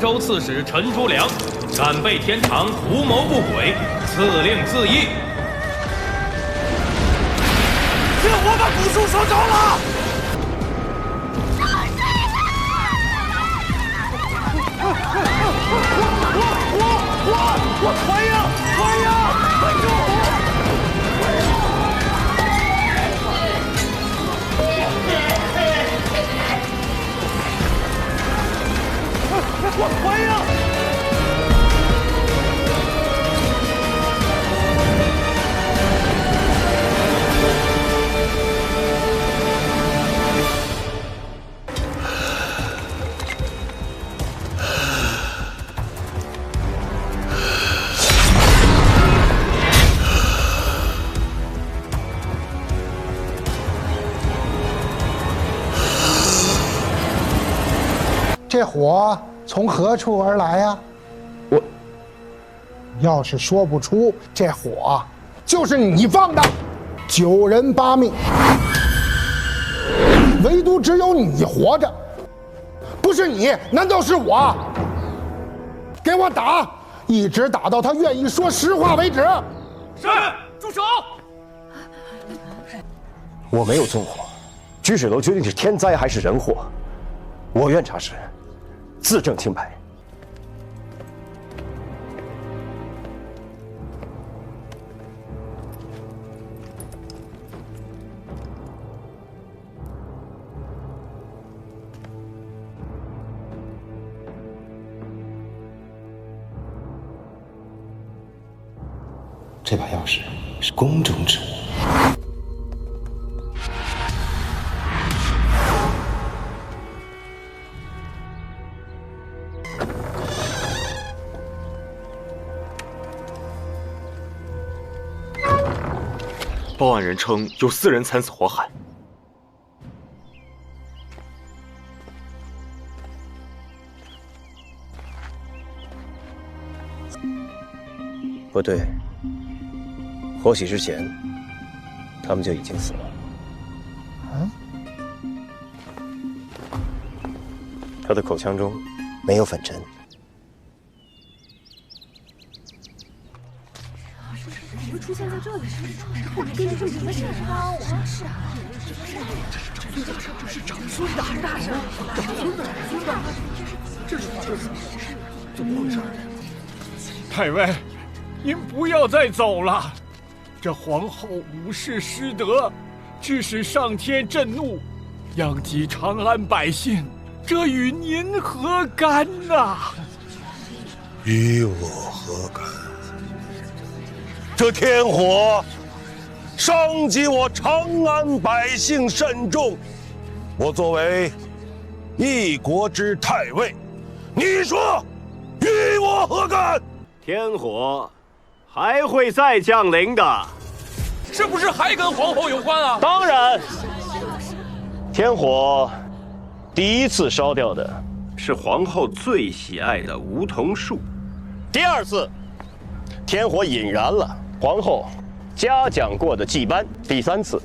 州刺史陈叔良，敢背天堂，图谋不轨，赐令自缢。天火把古树烧着了！我快呀！快呀！快救我快呀！这火从何处而来呀？我要是说不出，这火就是你放的，9人8命，唯独只有你活着，不是你，难道是我？给我打，一直打到他愿意说实话为止。是，住手！我没有纵火，居水楼究竟是天灾还是人祸？我愿查实，自证清白。这把钥匙是宫中之物。报案人称有4人惨死火海。不对，火起之前，他们就已经死了。他的口腔中没有粉尘。会出现在这里？我们根据证据发现啊，我们是啊，这是长孙的还是大人？长孙的，这是怎么回事？太尉，您不要再走了。这皇后无事失德，致使上天震怒，殃及长安百姓，这与您何干呐？与我何干？这天火伤及我长安百姓甚重，我作为一国之太尉，你说与我何干？天火还会再降临的，是不是还跟皇后有关啊？当然，天火第一次烧掉的是皇后最喜爱的梧桐树，第2次，天火引燃了皇后嘉奖过的祭班，第3次，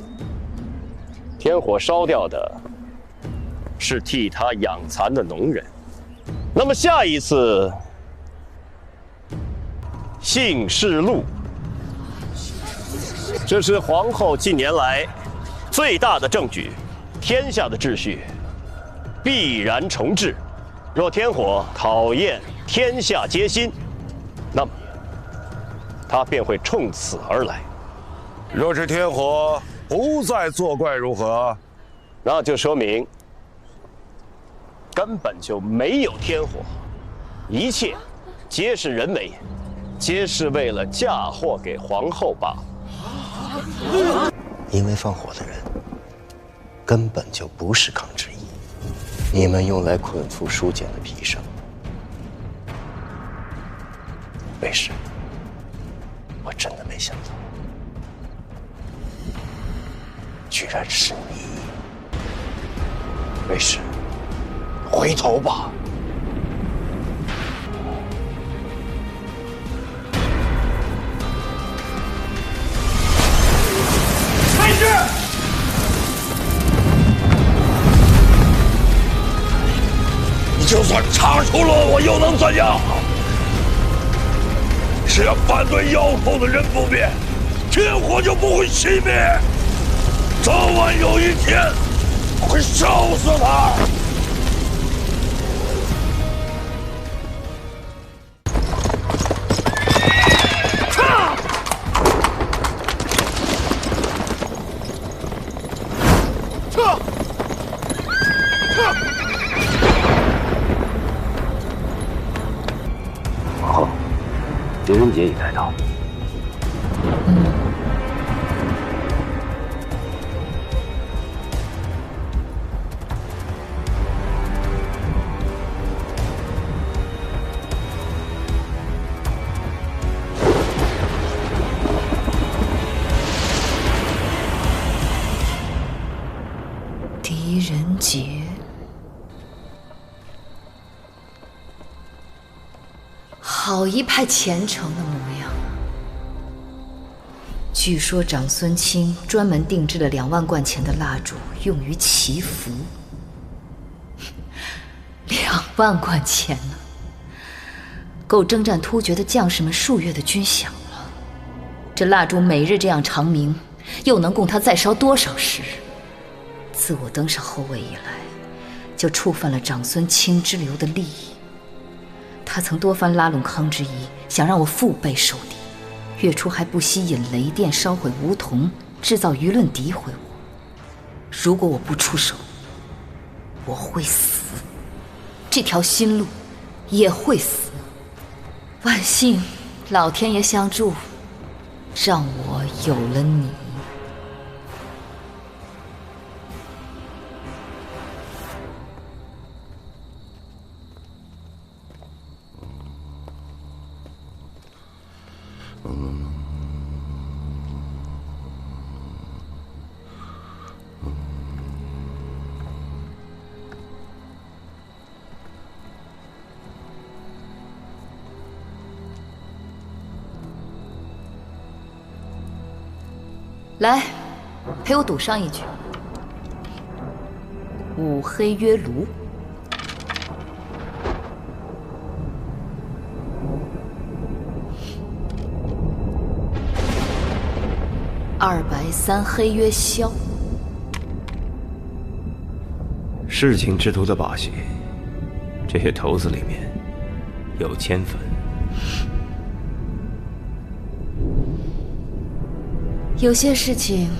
天火烧掉的是替他养蚕的农人。那么下一次，幸事录，这是皇后近年来最大的证据，天下的秩序必然重置。若天火讨厌天下皆心，那么他便会冲此而来。若是天火不再作怪如何？那就说明根本就没有天火，一切皆是人为，皆是为了嫁祸给皇后罢了。因为放火的人根本就不是康之义，你们用来捆缚书简的皮绳。卫士，我真的没想到，居然是你。卫士，回头吧。开始！你就算查出了我，又能怎样？只要反对妖后的人不灭，天火就不会熄灭。早晚有一天，我会烧死他。皇后，狄仁杰已带到。狄仁杰，好一派虔诚的模样。据说长孙卿专门定制了2万贯钱的蜡烛，用于祈福。2万贯钱呢，够征战突厥的将士们数月的军饷了。这蜡烛每日这样长明，又能供他再烧多少时？自我登上后位以来，就触犯了长孙卿之流的利益。他曾多番拉拢康之仪，想让我腹背受敌。月初还不惜引雷电烧毁梧桐，制造舆论诋毁我。如果我不出手，我会死，这条新路也会死。万幸老天爷相助，让我有了你。来，陪我赌上一局。5黑约卢，2白3黑约萧。世情之徒的把戏，这些头子里面有千分。有些事情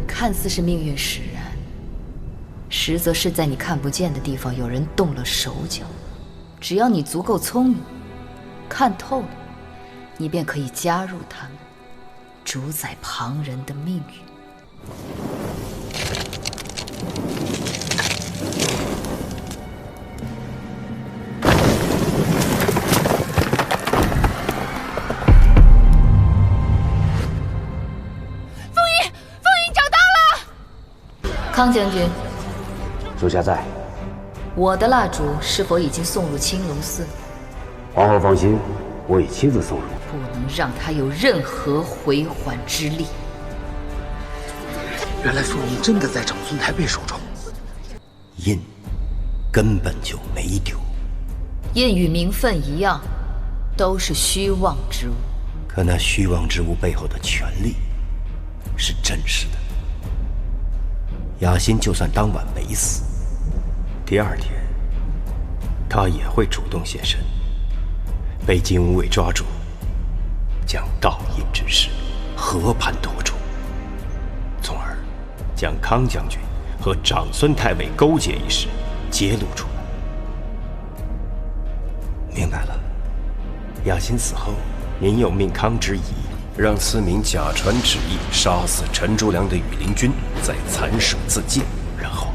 看似是命运使然，实则是在你看不见的地方有人动了手脚。只要你足够聪明，看透了，你便可以加入他们，主宰旁人的命运。康将军，属下在。我的蜡烛是否已经送入青龙寺？皇后放心，我已亲自送入。不能让他有任何回还之力。原来凤印真的在长孙太尉手中，印根本就没丢。印与名分一样，都是虚妄之物。可那虚妄之物背后的权力是真实的。雅欣就算当晚没死，第2天，他也会主动现身，被金吾卫抓住，将盗印之事和盘托出，从而将康将军和长孙太尉勾结一事揭露出来。明白了。雅欣死后，您又命康之仪让4名假传旨意杀死陈竹良的羽林军，再残舍自尽，然后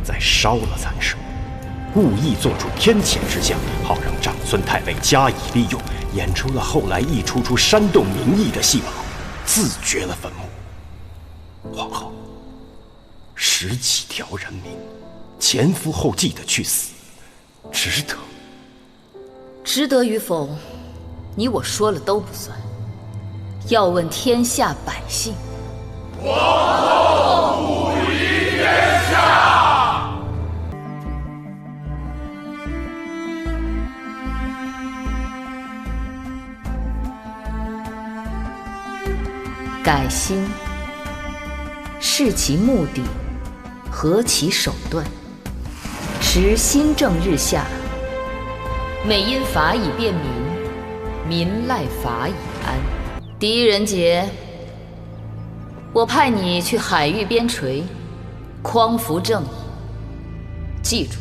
再烧了残舍，故意做出天谴之象，好让长孙太尉加以利用，演出了后来一出出煽动民意的戏码，自掘了坟墓。皇后，10几条人民前赴后继的去死，值得？值得与否，你我说了都不算。要问天下百姓，皇后武仪天下。改心，视其目的，合其手段，时新政日下，每因法以便民，民赖法以安。狄仁杰，我派你去海域边陲，匡扶正义。记住，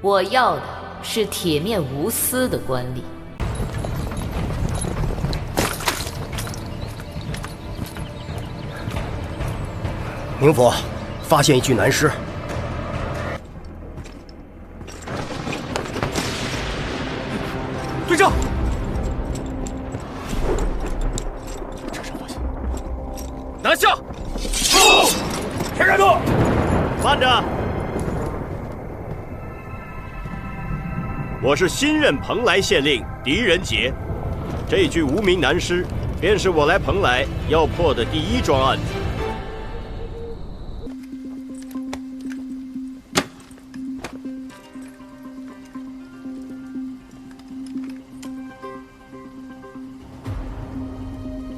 我要的是铁面无私的官吏。宁府发现一具男尸。队长，拿下！谁站住？慢着！我是新任蓬莱县令狄仁杰，这具无名男尸便是我来蓬莱要破的第一桩案子。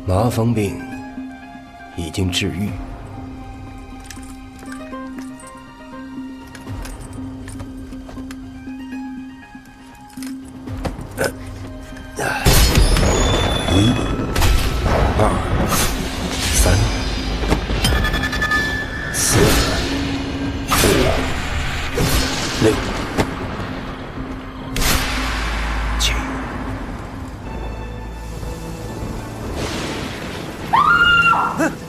麻风病已经治愈。1、2、3、4、5、6、7。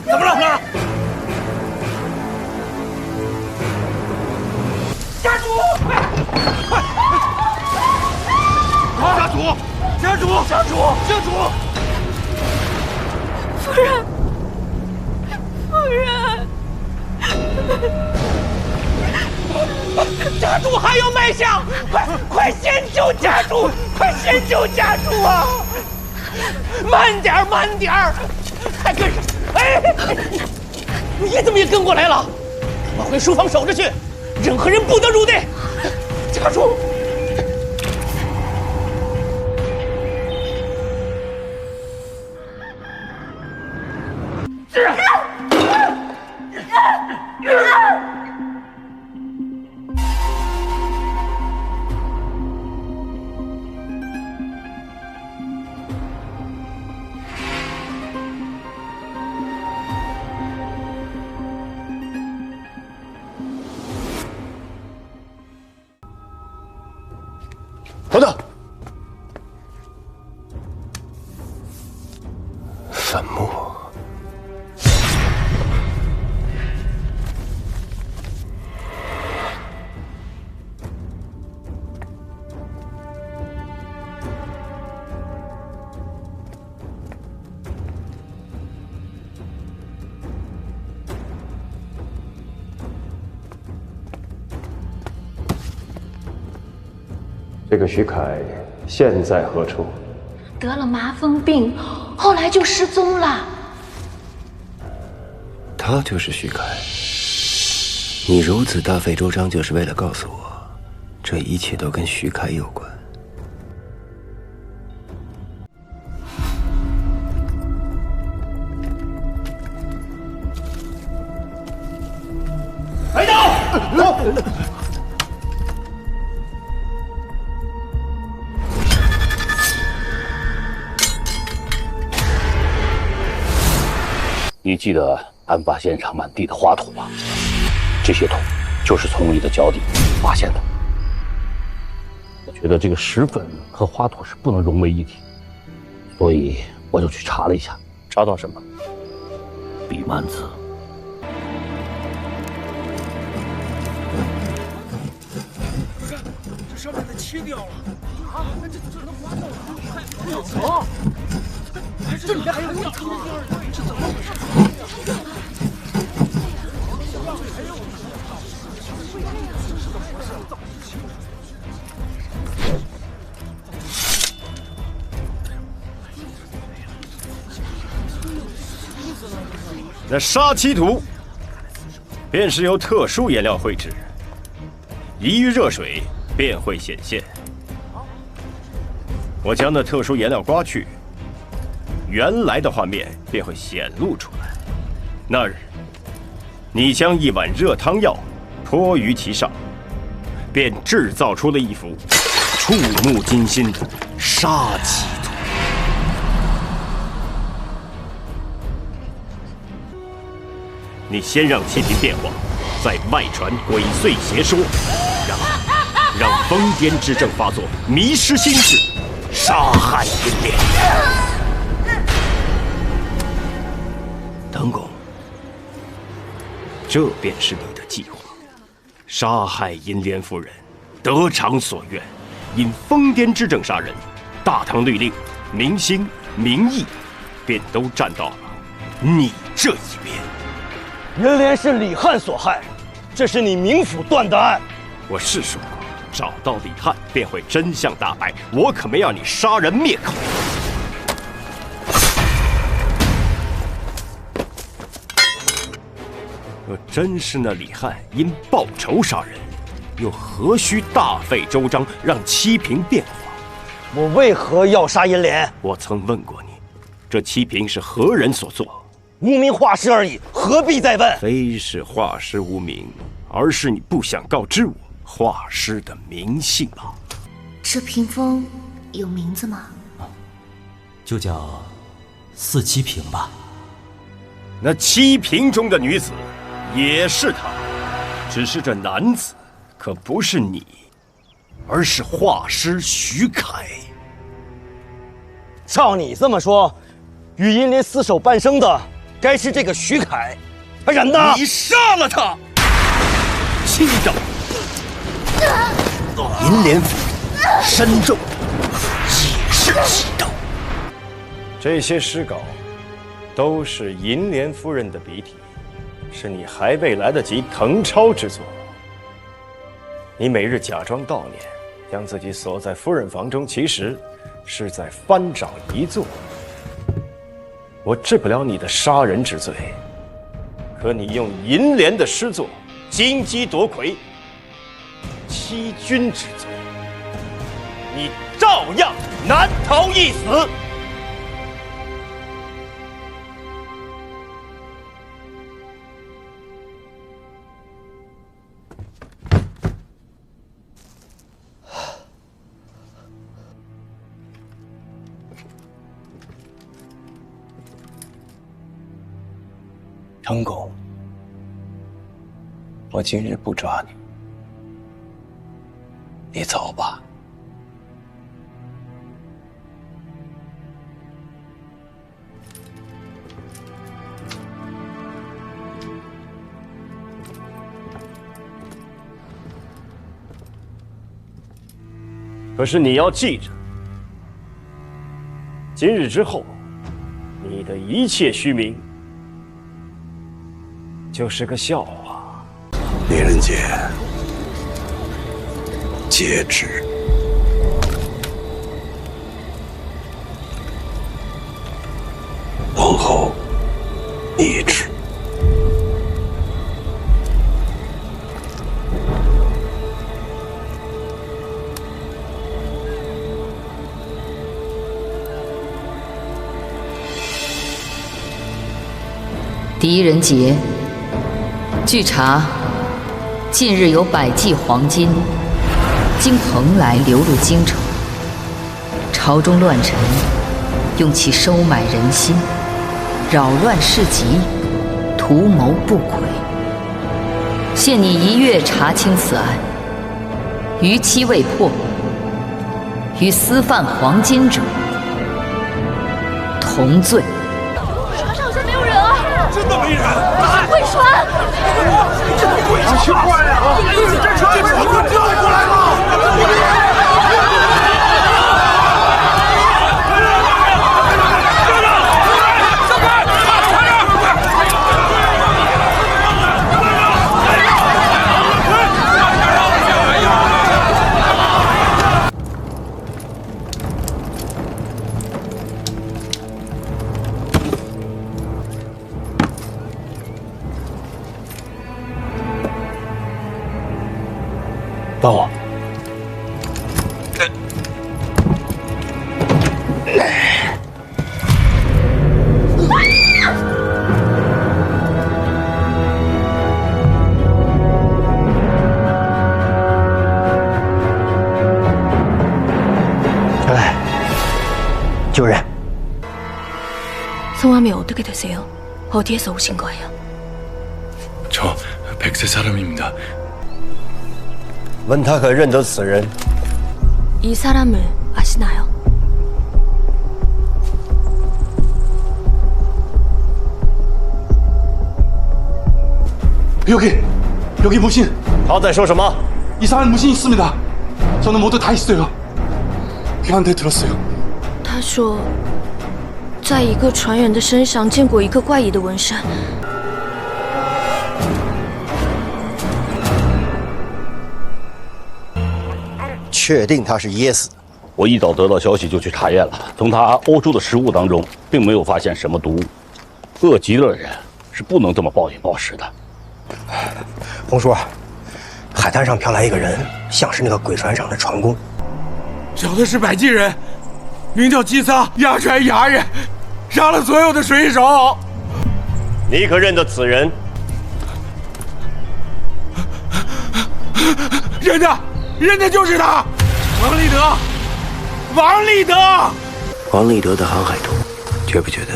怎么了？家主，快！家主！家主！家主！家主！夫人，夫人，家主还有脉象，快先救家主！快先救家主啊！慢点儿，慢点儿，还跟上！哎，你怎么也跟过来了？我回书房守着去，任何人不得入内。家主。等等，坟墓。这个徐凯现在何处？得了麻风病，后来就失踪了。他就是徐凯。你如此大费周章，就是为了告诉我，这一切都跟徐凯有关。抬刀！你记得案发现场满地的花土吗？这些土就是从你的脚底发现的。我觉得这个石粉和花土是不能融为一体，所以我就去查了一下，查到什么？李曼子。这上面的切掉了啊！这能滑动？快走！这里面还有一坑，这怎么回事？那杀妻图，便是由特殊颜料绘制，一遇热水便会显现。我将那特殊颜料刮去，原来的画面便会显露出来。那日，你将一碗热汤药泼于其上，便制造出了一幅触目惊心的杀气图。你先让七品变化，再外传鬼祟邪说，让疯癫之症发作，迷失心智，杀害银莲。腾公，这便是你的计划，杀害银莲夫人，得偿所愿。因疯癫之症杀人，大唐律令、民心、民意，便都站到了你这一边。银莲是李翰所害，这是你冥府断的案。我是说过，找到李翰便会真相大白，我可没要你杀人灭口。若真是那李翰因报仇杀人，又何须大费周章让七平变化？我为何要杀银莲？我曾问过你，这七平是何人所做？无名画师而已，何必再问？非是画师无名，而是你不想告知我画师的名姓吧？这屏风有名字吗？就叫四七平吧。那七平中的女子也是她，只是这男子可不是你，而是画师徐凯。照你这么说，与银莲厮守半生的该是这个徐凯，然呢？你杀了他！轻刀，银莲府身中也是奇刀。这些诗稿都是银莲夫人的笔体，是你还未来得及誊抄之作。你每日假装悼念，将自己锁在夫人房中，其实是在翻找遗作。我治不了你的杀人之罪，可你用银莲的诗作金鸡夺魁、欺君之罪，你照样难逃一死。成公，我今日不抓你，你走吧。可是你要记着，今日之后，你的一切虚名就是个笑话。狄仁杰，节制。皇后懿旨。狄仁杰，据查，近日有100骑黄金经蓬莱流入京城，朝中乱臣用其收买人心，扰乱市集，图谋不轨。限你1月查清此案，逾期未破，与私贩黄金者同罪。上山没有人啊！真的没人！贵船！这鬼奇怪啊！这船怎么掉过来了？帮我。 어떻게 되세요? 어디에서 오신 거예요? 저 백세 사람입니다. 问他可认得此人？ 이 사람을 아시나요? 여기 무신. 他在说什么? 이상한 무신이 있습니다. 저는 모두 다 있어요. 걔한테 들었어요. 他说，在一个船员的身上见过一个怪异的纹身。确定他是噎死的。我一早得到消息就去查验了，从他欧洲的食物当中并没有发现什么毒物。饿极了的人是不能这么暴饮暴食的。红叔，海滩上飘来一个人，像是那个鬼船上的船工。找的是百济人，名叫基萨，压船牙人，杀了所有的水手。你可认得此人？认的就是他，王立德。王立德，王立德的航海图，觉不觉得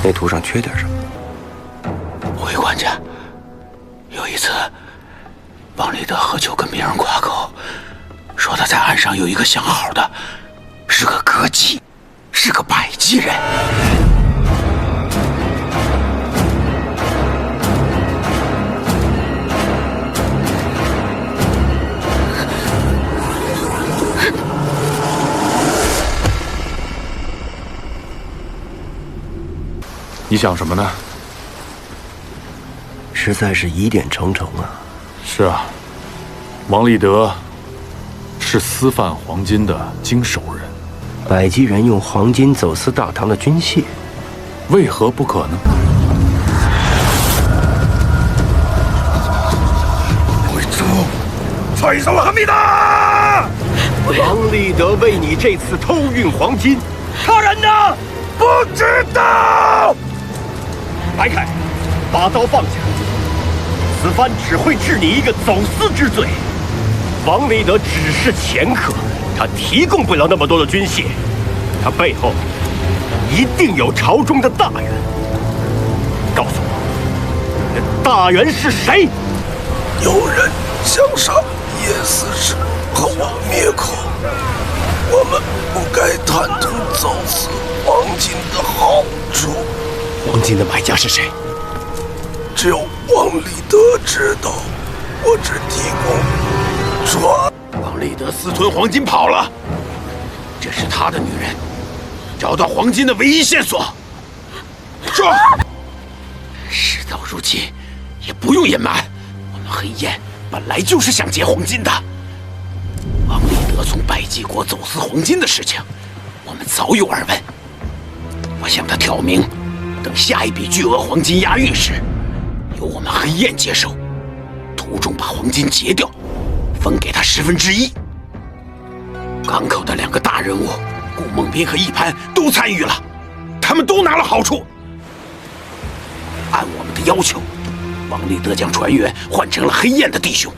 那图上缺点什么？回管家，有一次，王立德喝酒跟别人夸口，说他在岸上有一个相好的，是个歌妓，是个百济人。你想什么呢？实在是疑点重重啊。是啊，王立德是私贩黄金的经手人。百济人用黄金走私大唐的军械，为何不可呢？贵州，退走阿弥达！王立德为你这次偷运黄金，他人呢？不知道。白凯，把刀放下！此番只会治你一个走私之罪。王立德只是掮客，他提供不了那么多的军械，他背后一定有朝中的大员。告诉我，这大员是谁？有人想杀叶思时和王灭口，我们不该贪图走私黄金的好处。黄金的买家是谁？只有王立德知道，我只提供船。王立德私吞黄金跑了，这是他的女人，找到黄金的唯一线索。说，事到如今，也不用隐瞒，我们黑燕本来就是想劫黄金的。王立德从百济国走私黄金的事情，我们早有耳闻。我向他挑明，等下一笔巨额黄金押运时，由我们黑燕接手，途中把黄金截掉，分给他1/10。港口的2个大人物顾梦斌和一潘都参与了，他们都拿了好处。按我们的要求，王立德将船员换成了黑燕的弟兄，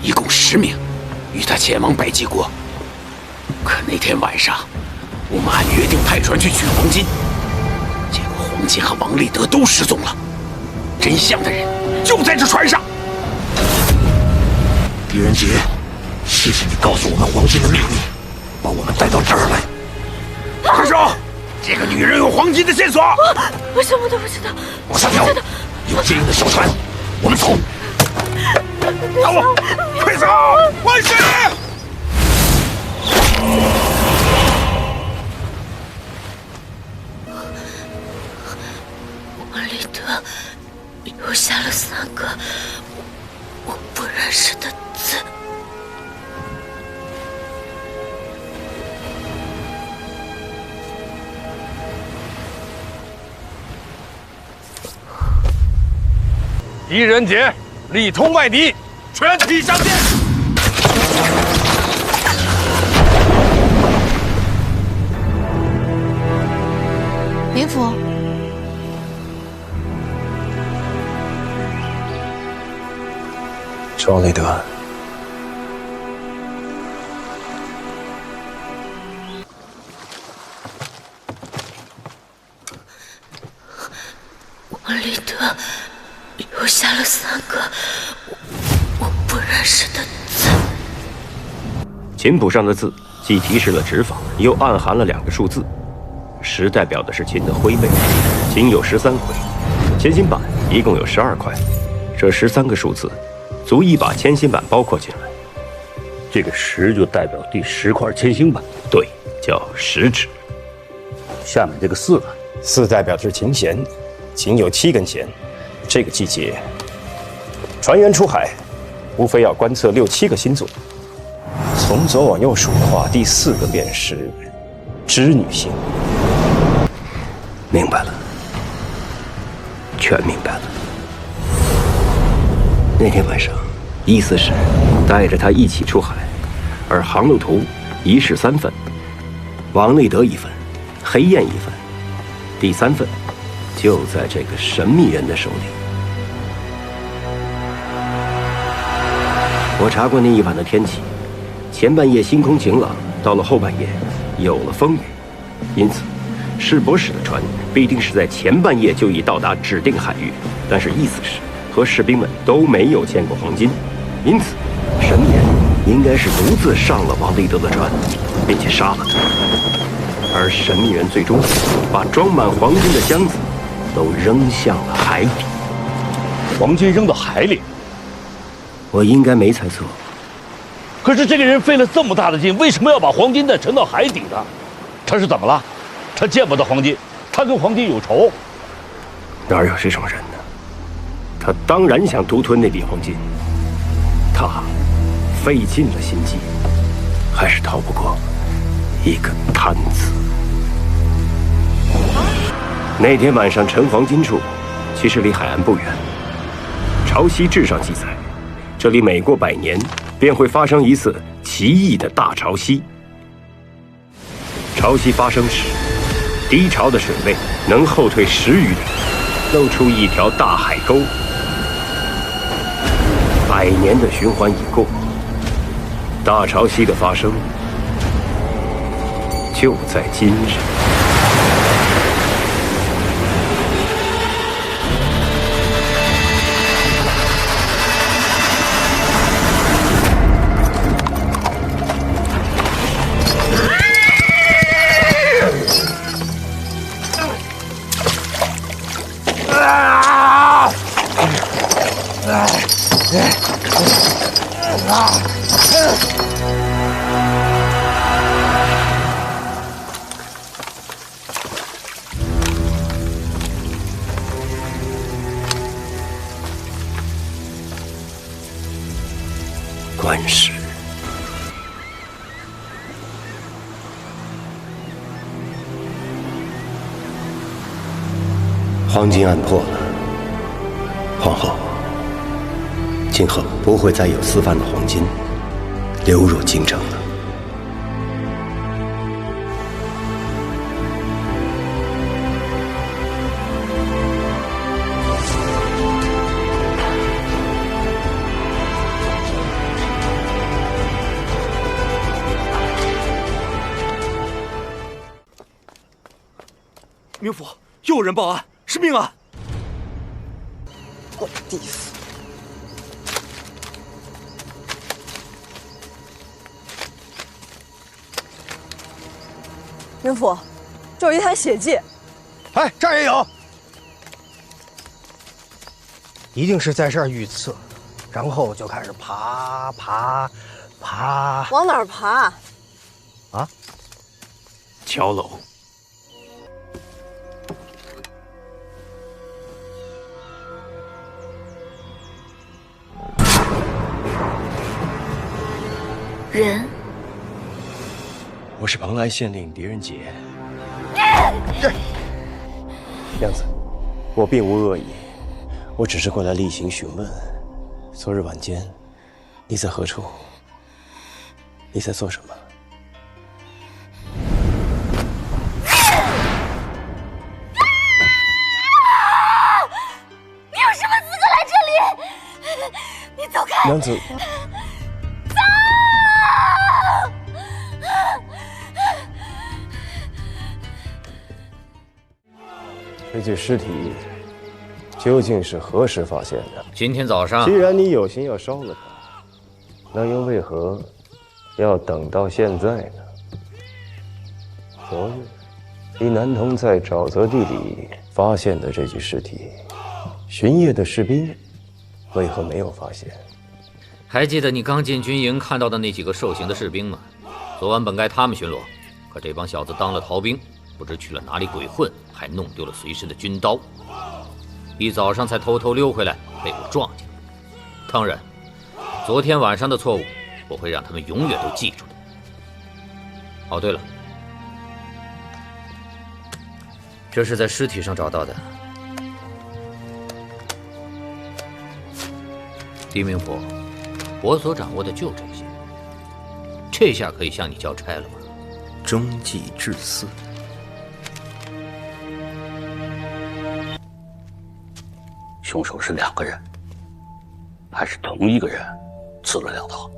一共10名，与他前往百济国。可那天晚上，我们按约定派船去取黄金，结果黄金和王立德都失踪了。真相的人就在这船上。狄仁杰，谢谢你告诉我们黄金的秘密，把我们带到这儿来。快说，这个女人有黄金的线索。我什么都不知道。往下跳，有接应的小船，我们走。打我，快走！万岁！王立德留下了3个我不认识的字。狄仁杰力通外敌，全体上阵！林甫，是王立德。德留下了3个我不认识的字。琴谱上的字既提示了指法，又暗含了2个数字。10代表的是琴的徽背，琴有13徽，铅芯板一共有12块。这13个数字足以把铅芯板包括进来。这个10就代表第10块铅芯板，对，叫10指。下面这个4呢？4代表的是琴弦，琴有7根弦。这个季节，船员出海，无非要观测6、7个星座。从左往右数的话，第4个便是织女星。明白了，全明白了。那天晚上，伊斯使带着他一起出海，而航路图一式3份，王内德1份，黑焰1份，第3份就在这个神秘人的手里。我查过那一晚的天气，前半夜星空晴朗，到了后半夜有了风雨，因此士博使的船必定是在前半夜就已到达指定海域，但是伊斯使和士兵们都没有见过黄金，因此神秘人应该是独自上了王立德的船，并且杀了他。而神秘人最终把装满黄金的箱子都扔向了海底。黄金扔到海里？我应该没猜错。可是这个人费了这么大的劲，为什么要把黄金再沉到海底呢？他是怎么了？他见不得黄金，他跟黄金有仇？哪有这种人呢？他当然想独吞那笔黄金，他费尽了心机，还是逃不过一个贪字。那天晚上沉黄金处，其实离海岸不远。《潮汐志》上记载，这里每过100年，便会发生一次奇异的大潮汐。潮汐发生时，低潮的水位能后退10余里，露出一条大海沟。100年的循环已过，大潮汐的发生就在今日。官使，黄金案破了，皇后，今后不会再有私贩的黄金流入京城了。冥府又有人报案，是命案！我的弟子，冥府，这有一台血迹。哎，这儿也有，一定是在这儿遇刺，然后就开始爬。往哪儿爬？啊？桥楼。人，我是蓬莱县令狄仁杰。娘子，我并无恶意，我只是过来例行询问。昨日晚间，你在何处？你在做什么？你有什么资格来这里？你走开！娘子。这具尸体究竟是何时发现的？今天早上。既然你有心要烧了它，那又为何要等到现在呢？昨日，李南通在沼泽地里发现的这具尸体，巡夜的士兵为何没有发现？还记得你刚进军营看到的那几个受刑的士兵吗？昨晚本该他们巡逻，可这帮小子当了逃兵，不知去了哪里鬼混，还弄丢了随身的军刀。一早上才偷偷溜回来，被我撞见。当然，昨天晚上的错误，我会让他们永远都记住的。哦，对了，这是在尸体上找到的。狄明府，我所掌握的就这些。这下可以向你交差了吗？中计至死。凶手是2个人，还是同一个人刺了2刀？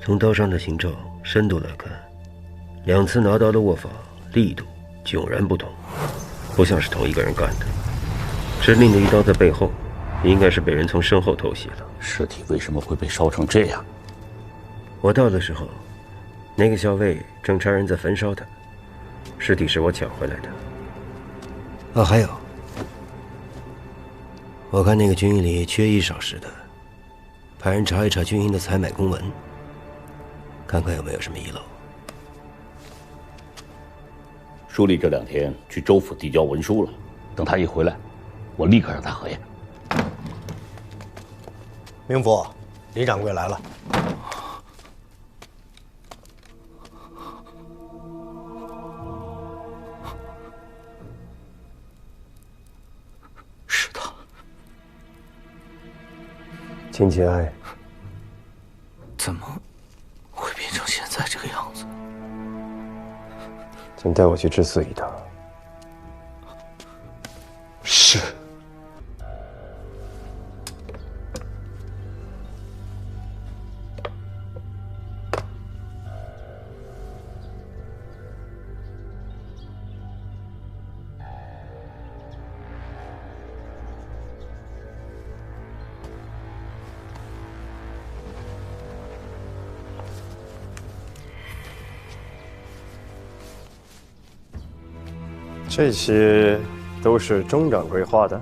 从刀上的形状、深度来看，2次拿刀的握法、力度迥然不同，不像是同一个人干的。致命的一刀在背后，应该是被人从身后偷袭的。尸体为什么会被烧成这样？我到的时候，那个校尉正差人在焚烧他，尸体是我抢回来的。还有，我看那个军营里缺衣少食的，派人查一查军营的采买公文，看看有没有什么遗漏。书吏这2天去州府递交文书了，等他一回来，我立刻让他核验。明府，李掌柜来了。是他。秦节哀。怎么会变成现在这个样子？请带我去治4一趟。是。这些都是钟掌柜画的？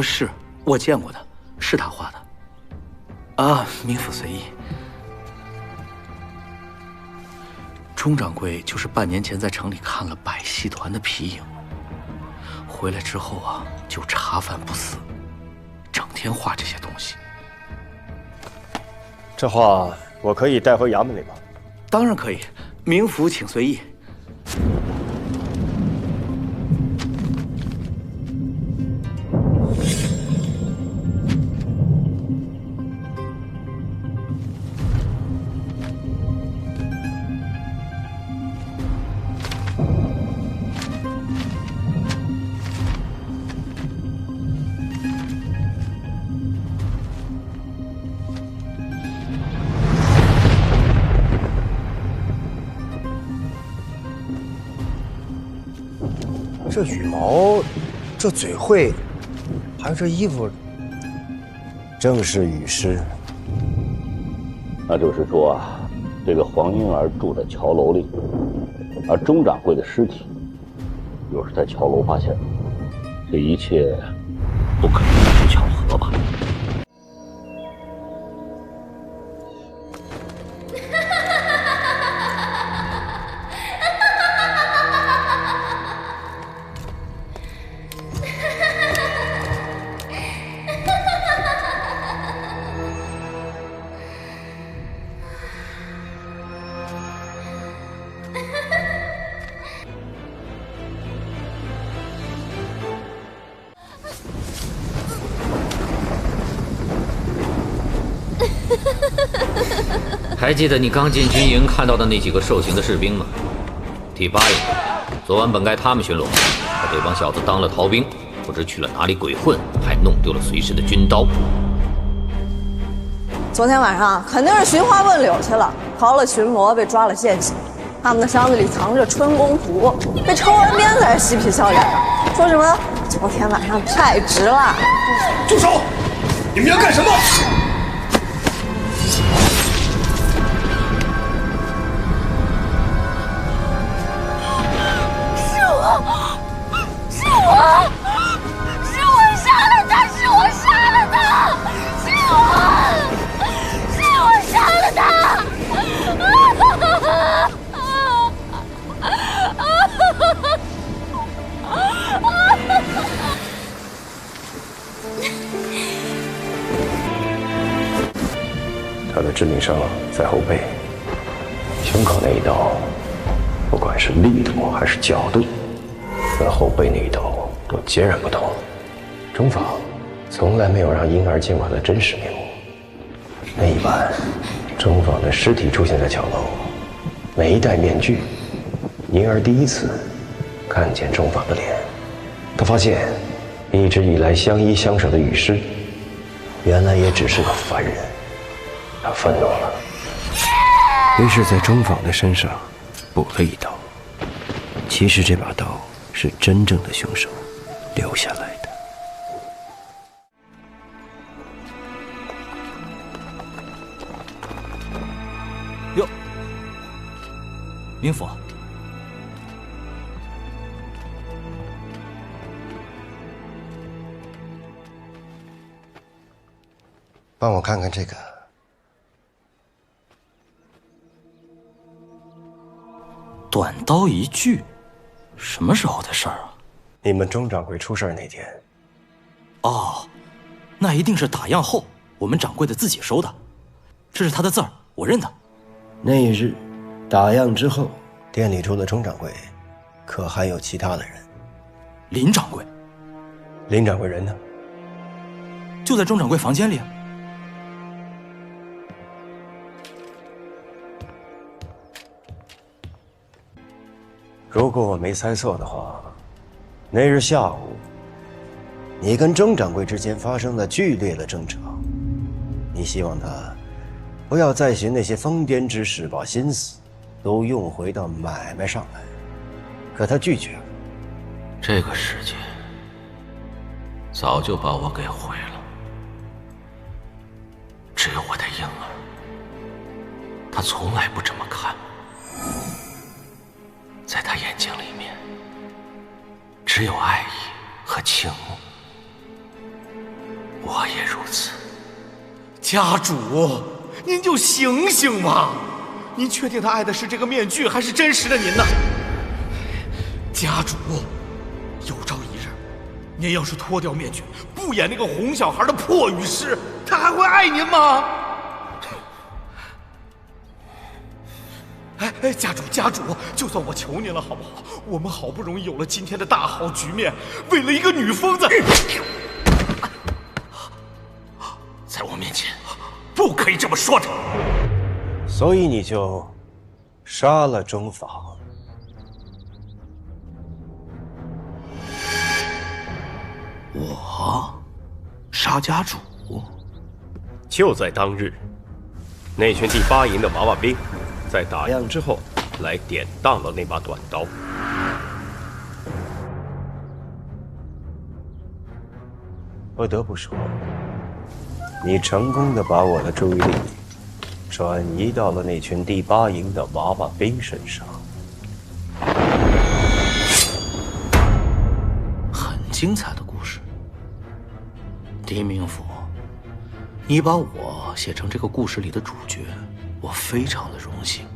是我见过的，是他画的。名府随意。钟掌柜就是半年前在城里看了百戏团的皮影，回来之后就茶饭不思，整天画这些东西。这画我可以带回衙门里吗？当然可以。名府请随意。这羽毛，这嘴喙，还有这衣服，正是羽狮。那就是说这个黄莺儿住在桥楼里，而钟掌柜的尸体又是在桥楼发现的，这一切不可能是巧合吧？还记得你刚进军营看到的那几个受刑的士兵吗？第8营，昨晚本该他们巡逻，可这帮小子当了逃兵，不知去了哪里鬼混，还弄丢了随身的军刀。昨天晚上肯定是寻花问柳去了，逃了巡逻，被抓了现行。他们的箱子里藏着春宫图，被抽完鞭子还嬉皮笑脸的，说什么昨天晚上太值了。住手！你们要干什么？是我杀了他，是我杀了他，是我杀了他！他的致命伤在后背，胸口那一刀，不管是力度还是角度，跟后背那一刀都截然不同。钟法从来没有让婴儿见过他的真实面目。那一晚，钟法的尸体出现在桥楼，没戴面具，婴儿第一次看见钟法的脸。他发现，一直以来相依相守的雨师，原来也只是个凡人。他愤怒了，于是，在钟法的身上补了一刀。其实这把刀是真正的凶手留下来的。哟，明府，帮我看看这个。短刀一锯，什么时候的事儿啊？你们钟掌柜出事那天。哦，那一定是打样后我们掌柜的自己收的，这是他的字儿，我认得。那一日打样之后，店里除了钟掌柜，可还有其他的人。林掌柜，林掌柜人呢？就在钟掌柜房间里。如果我没猜错的话，那日下午，你跟钟掌柜之间发生了剧烈的争吵。你希望他不要再寻那些疯癫之事，把心思都用回到买卖上来，可他拒绝了。这个世界早就把我给毁了，只有我的婴儿，他从来不这么看。在他眼睛里面，只有爱意和倾慕。我也如此。家主，您就醒醒吧！您确定他爱的是这个面具，还是真实的您呢？家主，有朝一日，您要是脱掉面具，不演那个哄小孩的破雨师，他还会爱您吗？哎，家主，就算我求您了，好不好？我们好不容易有了今天的大好局面，为了一个女疯子，在我面前不可以这么说他。所以你就杀了钟法。我杀家主？就在当日，那群第8营的娃娃兵在打样之后，来典当了那把短刀。不得不说，你成功的把我的注意力转移到了那群第8营的娃娃兵身上。很精彩的故事。狄明府，你把我写成这个故事里的主角，我非常的荣幸。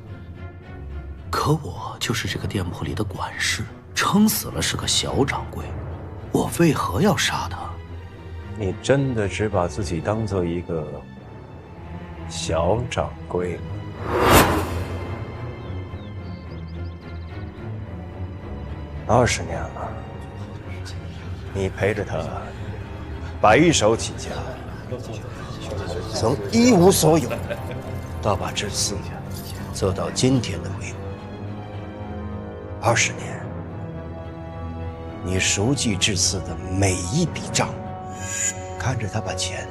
可我就是这个店铺里的管事，撑死了是个小掌柜，我为何要杀他？你真的只把自己当做一个小掌柜吗？20年了，你陪着他白手起家，从一无所有到把这次做到今天的规模。20年，你熟记这次的每一笔账，看着他把钱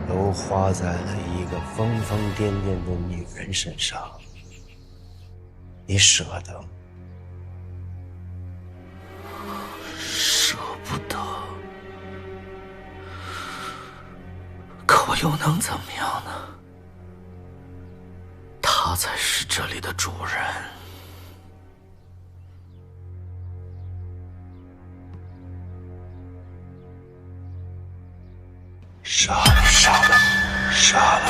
都花在了一个疯疯癫癫的女人身上。你舍得吗？舍不得，可我又能怎么样呢？他才是这里的主人。杀了，杀了，杀了！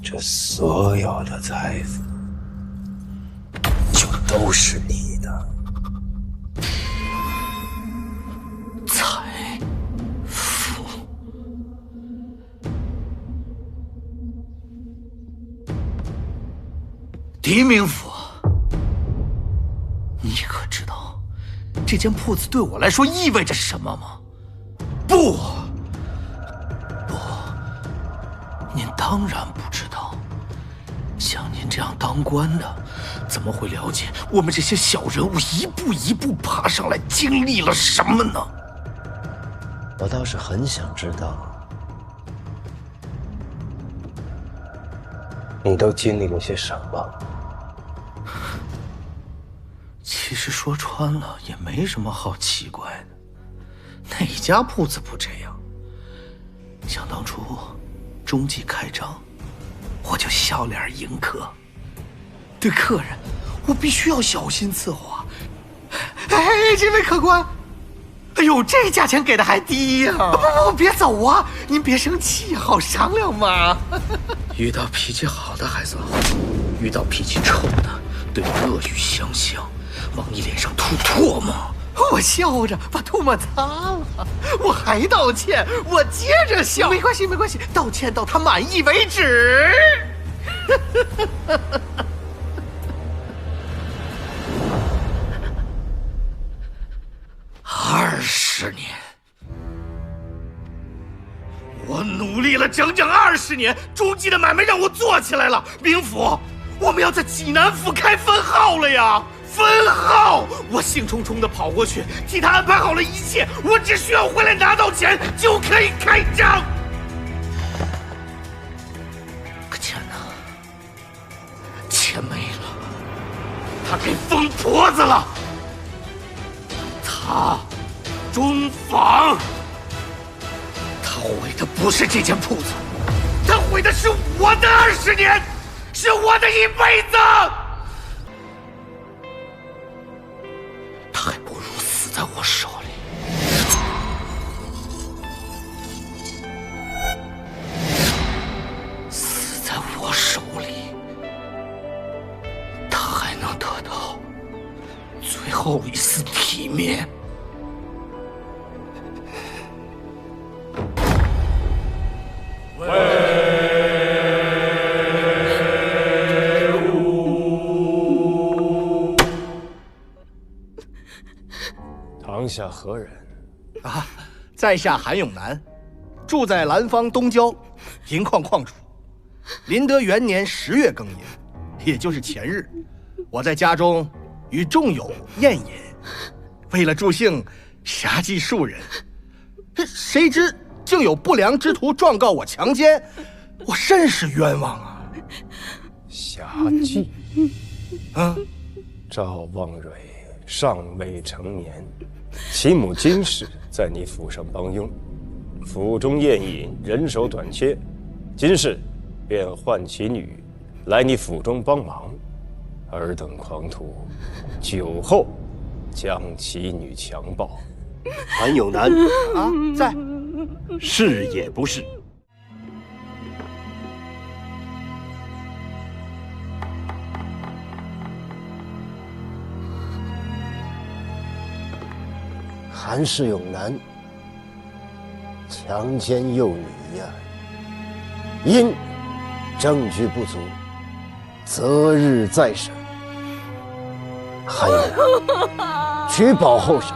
这所有的财富就都是你的。财富，狄明府，你可知道这间铺子对我来说意味着什么吗？不，您当然不知道。像您这样当官的，怎么会了解我们这些小人物一步一步爬上来经历了什么呢？我倒是很想知道，你都经历了些什么。其实说穿了，也没什么好奇怪的。哪家铺子不这样？想当初中季开张，我就笑脸迎客，对客人我必须要小心伺候啊。哎，这位客官，哎呦，这价钱给的还低呀！不，别走啊！您别生气，好商量嘛。遇到脾气好的还算好，遇到脾气臭的，对你恶语相向，往你脸上吐唾沫。我笑着把唾沫擦了，我还道歉，我接着笑。没关系，没关系，道歉到他满意为止。20年，我努力了整整20年，中季的买卖让我做起来了。明府，我们要在济南府开分号了呀！分号！我兴冲冲地跑过去，替他安排好了一切，我只需要回来拿到钱就可以开张。可钱呢？钱没了，他给疯婆子了。他中坊，他毁的不是这间铺子，他毁的是我的20年，是我的一辈子。他还不如死在我手里。死在我手里，他还能得到最后一丝体面。堂下何人？啊，在下韩永南，住在兰芳东郊，银矿矿主。麟德元年10月庚寅，也就是前日，我在家中与众友宴饮，为了助兴，杀计数人。谁知竟有不良之徒状告我强奸，我甚是冤枉啊！侠妓？赵望蕊尚未成年，其母金氏在你府上帮佣，府中宴饮人手短缺，金氏便唤其女来你府中帮忙。尔等狂徒酒后将其女强暴。韩永南啊，在。是也不是？韩世永南强奸幼女呀，因证据不足，择日再审。韩永南取保候审。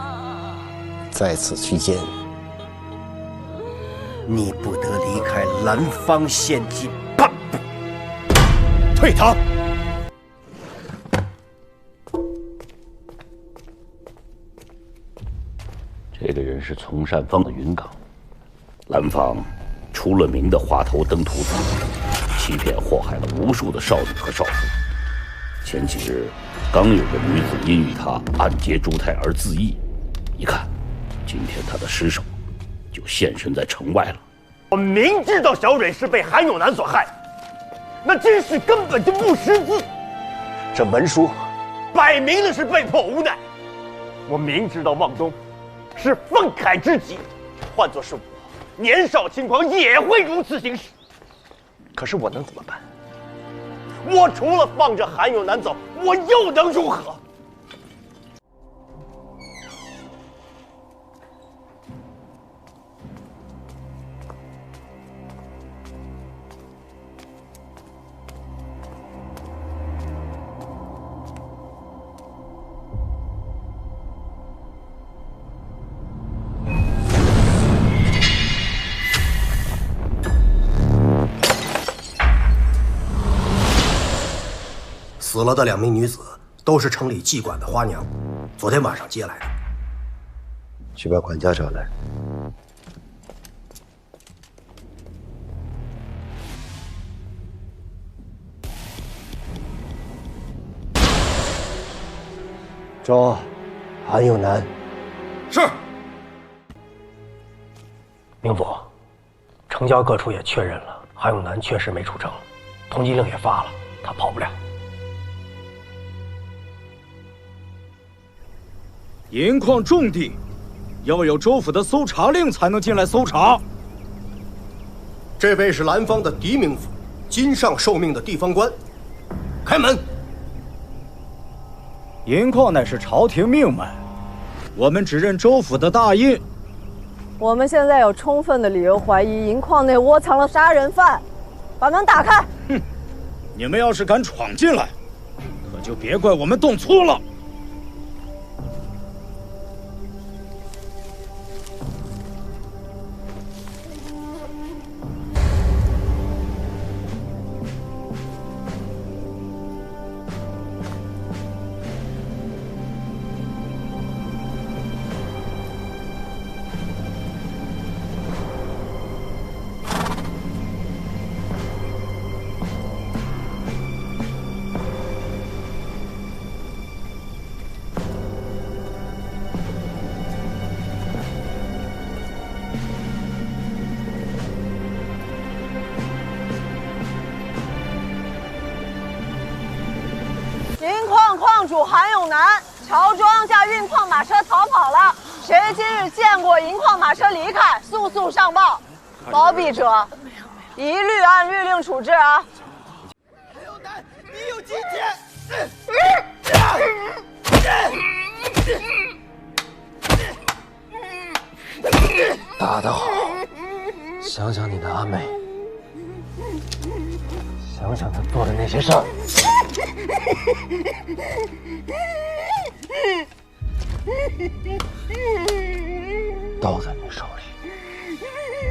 在此期间，你不得离开兰芳县境半步。退堂。这个人是从善坊的云岗，兰芳出了名的花头登徒子，欺骗祸害了无数的少女和少妇。前几日，刚有个女子因与他暗结朱泰而自缢，一看，今天他的尸首就现身在城外了。我明知道小蕊是被韩永南所害，那真是根本就不识字。这文书摆明了是被迫无奈。我明知道望东是愤慨之极，换作是我，年少轻狂也会如此行事。可是我能怎么办？我除了放着韩永南走，我又能如何？死了的2名女子都是城里妓馆的花娘，昨天晚上接来的。去把管家找来。抓韩永南。是。明府，城郊各处也确认了，韩永南确实没出城，通缉令也发了，他跑不了。银矿重地，要有州府的搜查令才能进来搜查。这位是蓝方的狄明府今上受命的地方官，开门。银矿乃是朝廷命脉，我们只认州府的大印。我们现在有充分的理由怀疑银矿内窝藏了杀人犯，把门打开。哼，你们要是敢闯进来，可就别怪我们动粗了。矿主韩永南乔装驾运矿马车逃跑了，谁今日见过银矿马车离开，速速上报。包庇者，一律按律令处置啊！韩永南，你有今天！打得好，想想你的阿美，想想他做的那些事儿。刀在你手里，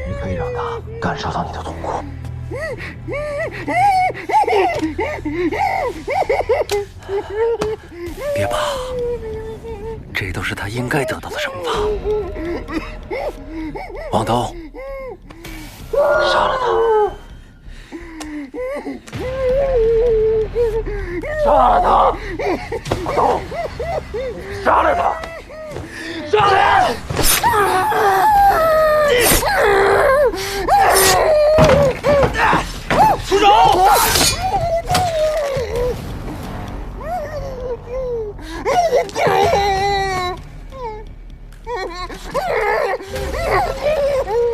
你可以让他感受到你的痛苦。别怕，这都是他应该得到的惩罚。王东，杀了他！杀了他！王东，杀了他！杀了他！出手！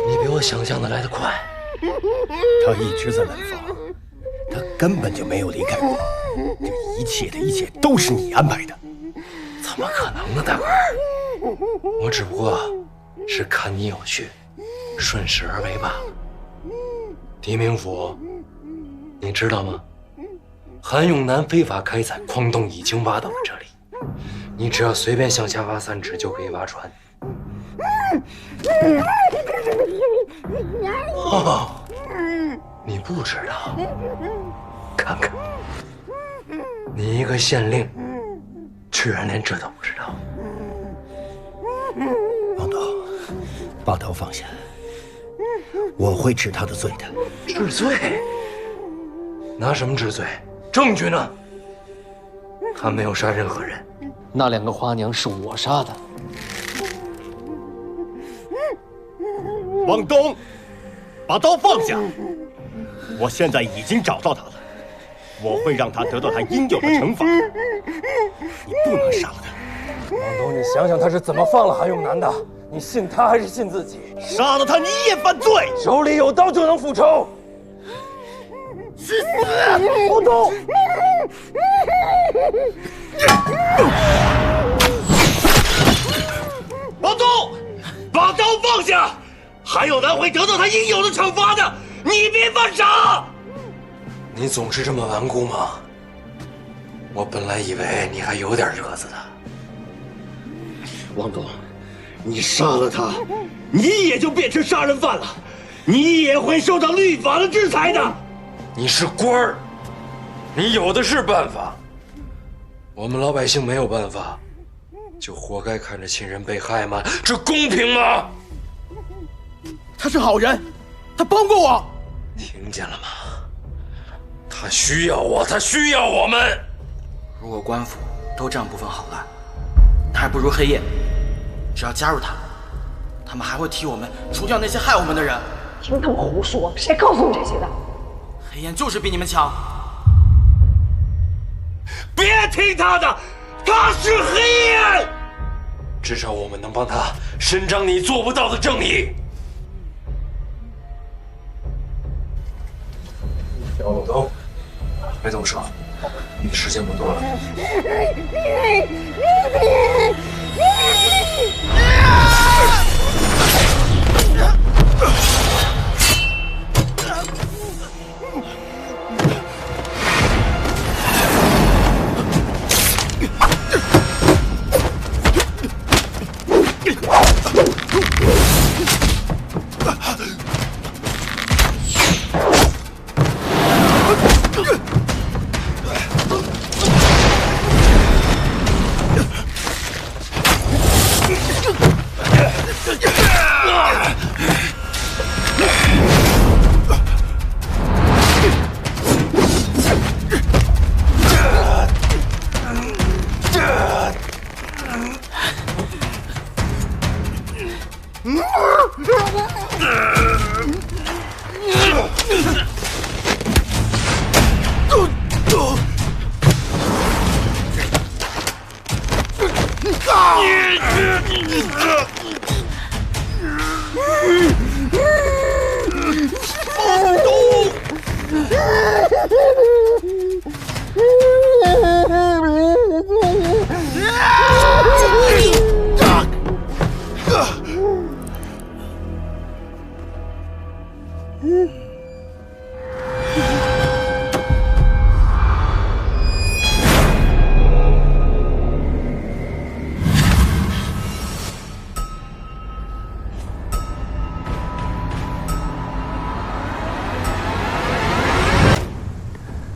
你比我想象的来得快。他一直在南方，他根本就没有离开过。这一切的一切都是你安排的。怎么可能呢，大官？我只不过是看你有趣，顺势而为罢了。狄明府，你知道吗？韩永南非法开采矿洞已经挖到了这里，你只要随便向下挖3尺就可以挖穿。哦，你不知道？看看，你一个县令，居然连这都不知道。王东，把刀放下，我会治他的罪的。治罪？拿什么治罪？证据呢？他没有杀任何人。那2个花娘是我杀的。王东，把刀放下！我现在已经找到他了，我会让他得到他应有的惩罚。你不能杀了他。王东，你想想他是怎么放了韩永南的？你信他还是信自己？杀了他，你也犯罪。手里有刀就能复仇。去死！王东！王东，把刀放下！韩永南会得到他应有的惩罚的，你别犯傻！你总是这么顽固吗？我本来以为你还有点惹子的。王东，你杀了他，你也就变成杀人犯了，你也会受到律法的制裁的。你是官儿，你有的是办法。我们老百姓没有办法，就活该看着亲人被害吗？这公平吗？他是好人，他帮过我。听见了吗？他需要我，他需要我们。如果官府都这样不分好坏，那还不如黑夜。只要加入他们，他们还会替我们除掉那些害我们的人。听他们胡说，谁告诉你这些的？黑燕就是比你们强。别听他的，他是黑燕。至少我们能帮他伸张你做不到的正义。姚永东，别动手，你的时间不多了。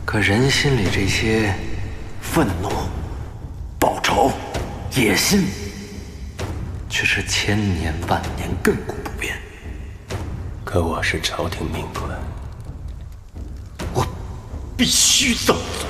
可人心里这些愤怒、报仇、野心，却是千年万年亘古不变。可我是朝廷命官，我必须这么做。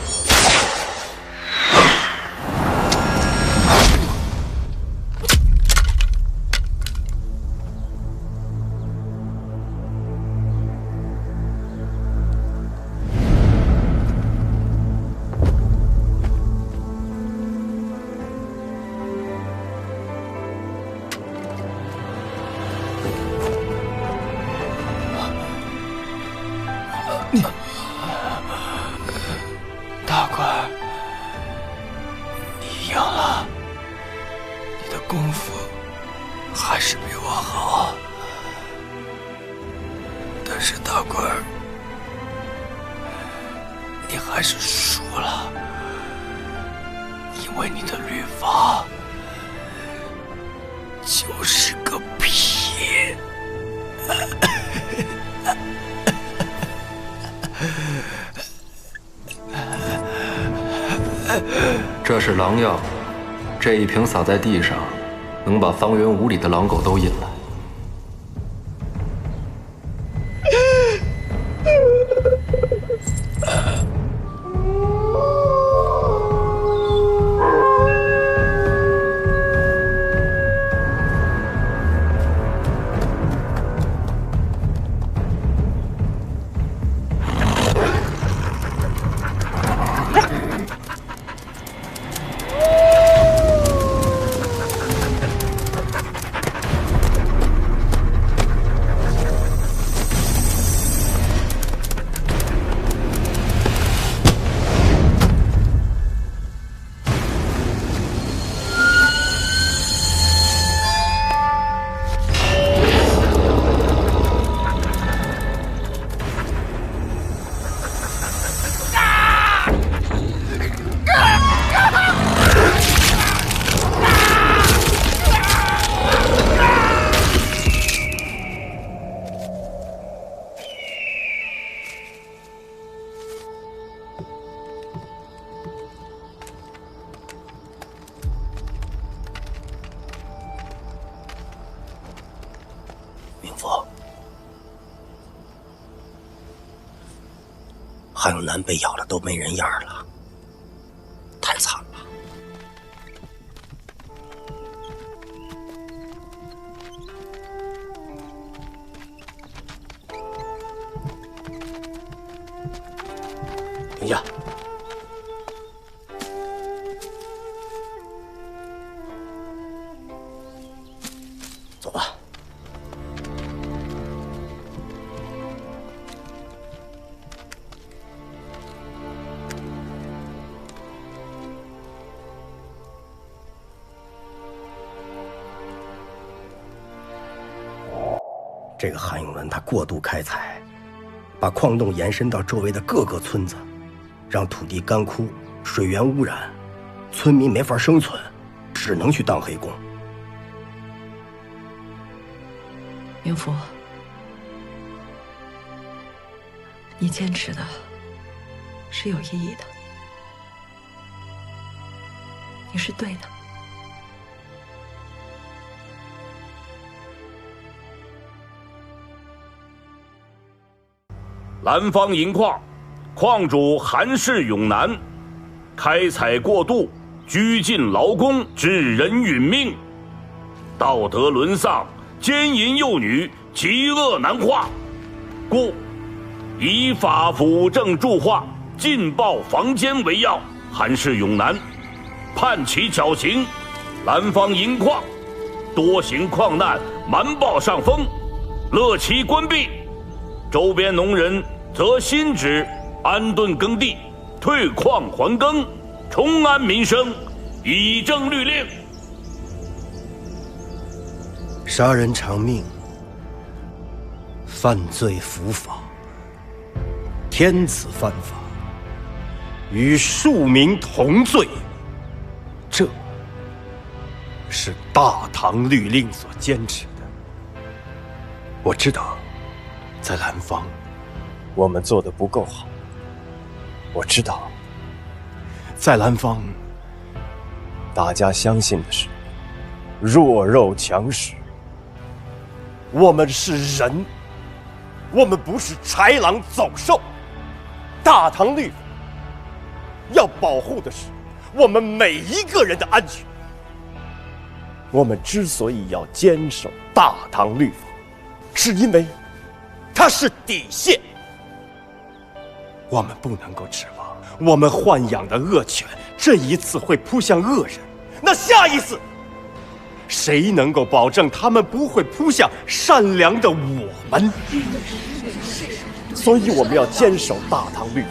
大官，你赢了，你的功夫还是比我好。但是大官，你还是输了，因为你的律法就是个屁。这是狼药，这一瓶洒在地上，能把方圆5里的狼狗都引来。韩永南被咬了都没人样了，太惨了。停下！走吧。这个韩永南他过度开采，把矿洞延伸到周围的各个村子，让土地干枯，水源污染，村民没法生存，只能去当黑工。明福，你坚持的是有意义的，你是对的。蓝方银矿，矿主韩氏永南，开采过度，拘禁劳工，致人殒命，道德沦丧，奸淫幼女，极恶难化，故以法辅正铸化，禁爆房间为要。韩氏永南，判其绞刑。蓝方银矿多行矿难，瞒报上峰，勒其关闭。周边农人则新址安顿耕地，退矿还耕，重安民生，以正律令。杀人偿命，犯罪伏法，天子犯法，与庶民同罪，这是大唐律令所坚持的。我知道，在蓝方，我们做得不够好。我知道，在蓝方，大家相信的是弱肉强食。我们是人，我们不是豺狼走兽。大唐律法要保护的是我们每一个人的安全。我们之所以要坚守大唐律法，是因为它是底线。我们不能够指望我们豢养的恶犬这一次会扑向恶人，那下一次谁能够保证他们不会扑向善良的我们？所以我们要坚守大唐律法，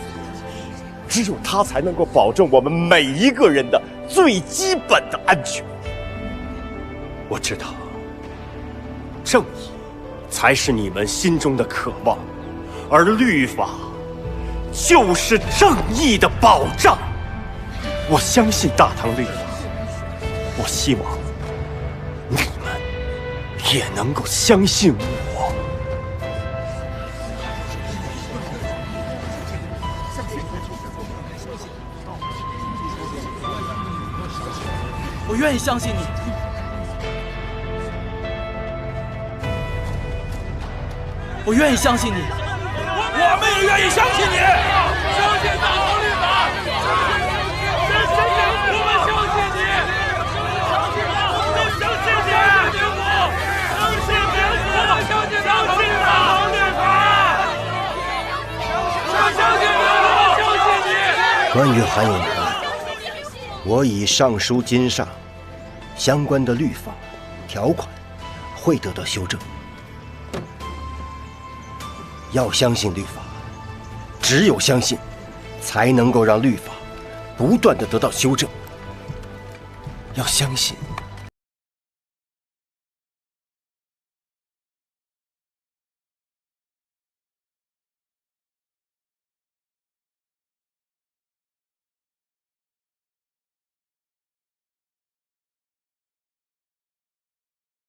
只有它才能够保证我们每一个人的最基本的安全。我知道，正义才是你们心中的渴望，而律法就是正义的保障。我相信大唐律法，我希望你们也能够相信我。我愿意相信你。我愿意相信你。我们也愿意相信你。相信大唐律法。我们相信你。我们相信你。相信民主。相信大唐律法。相信民主。相信你。关于韩永南，我已上书京上，相关的律法条款会得到修正。要相信律法，只有相信，才能够让律法不断地得到修正。要相信，